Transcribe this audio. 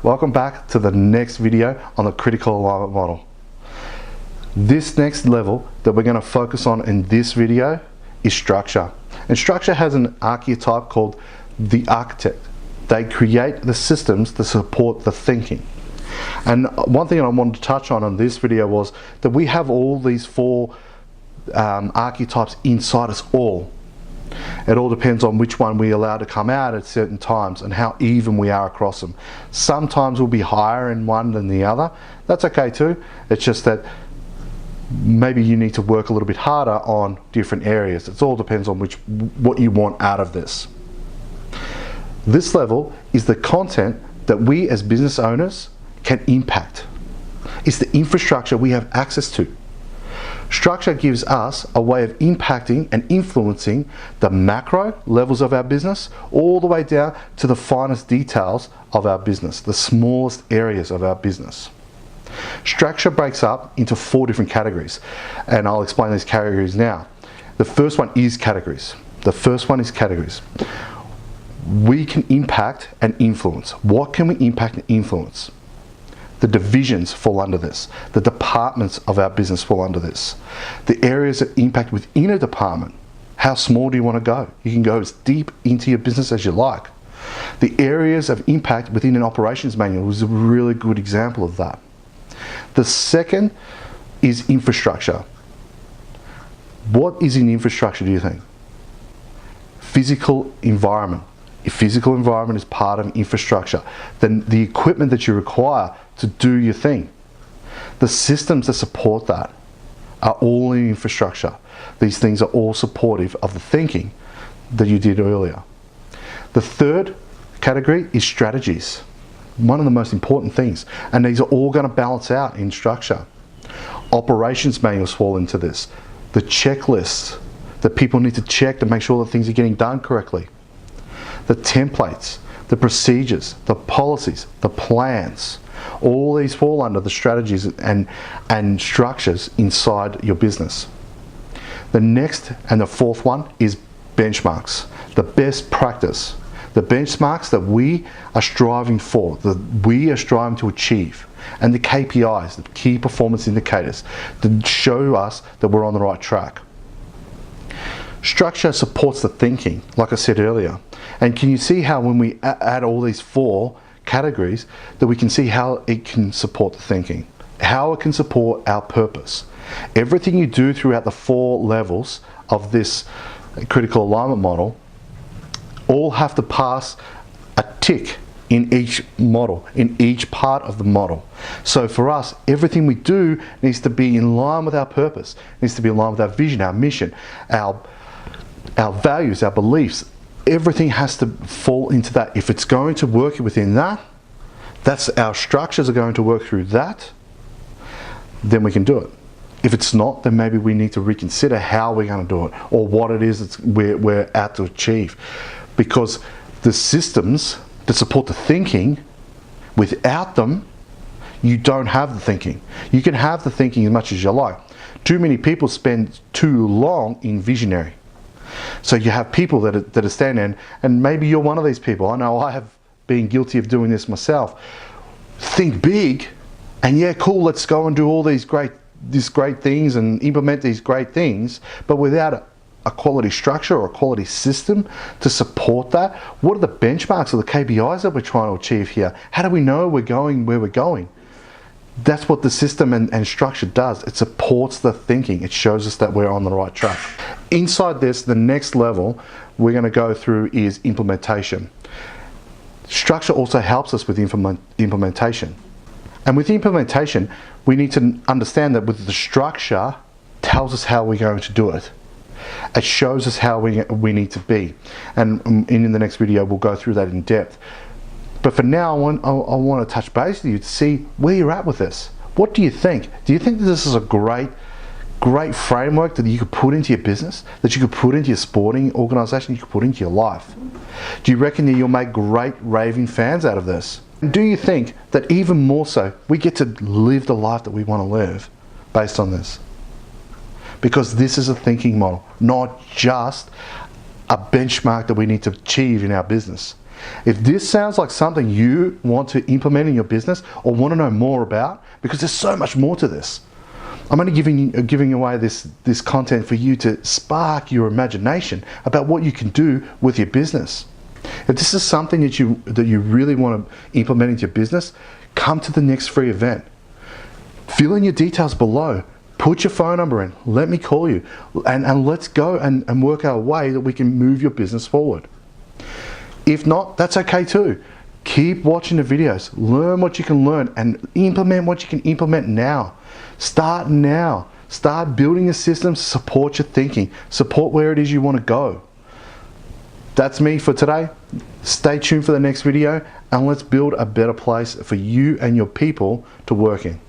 Welcome back to the next video on the critical alignment model. This next level that we're going to focus on in this video is structure. And structure has an archetype called the architect. They create the systems to support the thinking. And one thing I wanted to touch on this video was that we have all these four archetypes inside us all. It all depends on which one we allow to come out at certain times and how even we are across them. Sometimes we'll be higher in one than the other. That's okay too. It's just that maybe you need to work a little bit harder on different areas. It all depends on what you want out of this. This level is the content that we as business owners can impact. It's the infrastructure we have access to. Structure gives us a way of impacting and influencing the macro levels of our business all the way down to the finest details of our business, the smallest areas of our business. Structure breaks up into four different categories, and I'll explain these categories now. The first one is categories. We can impact and influence. What can we impact and influence? The divisions fall under this. The departments of our business fall under this. The areas of impact within a department. How small do you want to go? You can go as deep into your business as you like. The areas of impact within an operations manual is a really good example of that. The second is infrastructure. What is in infrastructure, do you think? Physical environment. If physical environment is part of infrastructure, then the equipment that you require to do your thing, the systems that support that are all in infrastructure. These things are all supportive of the thinking that you did earlier. The third category is strategies. One of the most important things, and these are all going to balance out in structure. Operations manuals fall into this. The checklists that people need to check to make sure that things are getting done correctly. The templates, the procedures, the policies, the plans, all these fall under the strategies and structures inside your business. The next and the fourth one is benchmarks, the best practice, the benchmarks that we are striving for, that we are striving to achieve, and the KPIs, the key performance indicators, that show us that we're on the right track. Structure supports the thinking, like I said earlier. And can you see how when we add all these four categories, that we can see how it can support the thinking, how it can support our purpose. Everything you do throughout the four levels of this critical alignment model all have to pass a tick in each model, in each part of the model. So for us, everything we do needs to be in line with our purpose, needs to be in line with our vision, our mission, our values, our beliefs. Everything has to fall into that. If it's going to work within that, that's our structures are going to work through that, then we can do it. If it's not, then maybe we need to reconsider how we're going to do it or what it is we're out to achieve. Because the systems that support the thinking, without them, you don't have the thinking. You can have the thinking as much as you like. Too many people spend too long in visionary. So you have people that are standing, and maybe you're one of these people. I know I have been guilty of doing this myself. Think big, and yeah, cool, let's go and do all these great things and implement these great things, but without a quality structure or a quality system to support that. What are the benchmarks or the KPIs that we're trying to achieve here? How do we know we're going where we're going? That's what the system and structure does. It supports the thinking. It shows us that we're on the right track. Inside this, the next level we're going to go through is implementation. Structure also helps us with implementation. And with implementation, we need to understand that with the structure tells us how we're going to do it. It shows us how we need to be. And in the next video, we'll go through that in depth. But for now, I want to touch base with you to see where you're at with this. What do you think? Do you think that this is a great framework that you could put into your business, that you could put into your sporting organisation, you could put into your life? Do you reckon that you'll make great raving fans out of this? And do you think that even more so, we get to live the life that we want to live based on this? Because this is a thinking model, not just a benchmark that we need to achieve in our business. If this sounds like something you want to implement in your business or want to know more about, because there's so much more to this, I'm only giving away this content for you to spark your imagination about what you can do with your business. If this is something that you really want to implement into your business, come to the next free event. Fill in your details below. Put your phone number in. Let me call you. And let's go and work out a way that we can move your business forward. If not, that's okay too. Keep watching the videos. Learn what you can learn and implement what you can implement now. Start now. Start building a system to support your thinking. Support where it is you want to go. That's me for today. Stay tuned for the next video and let's build a better place for you and your people to work in.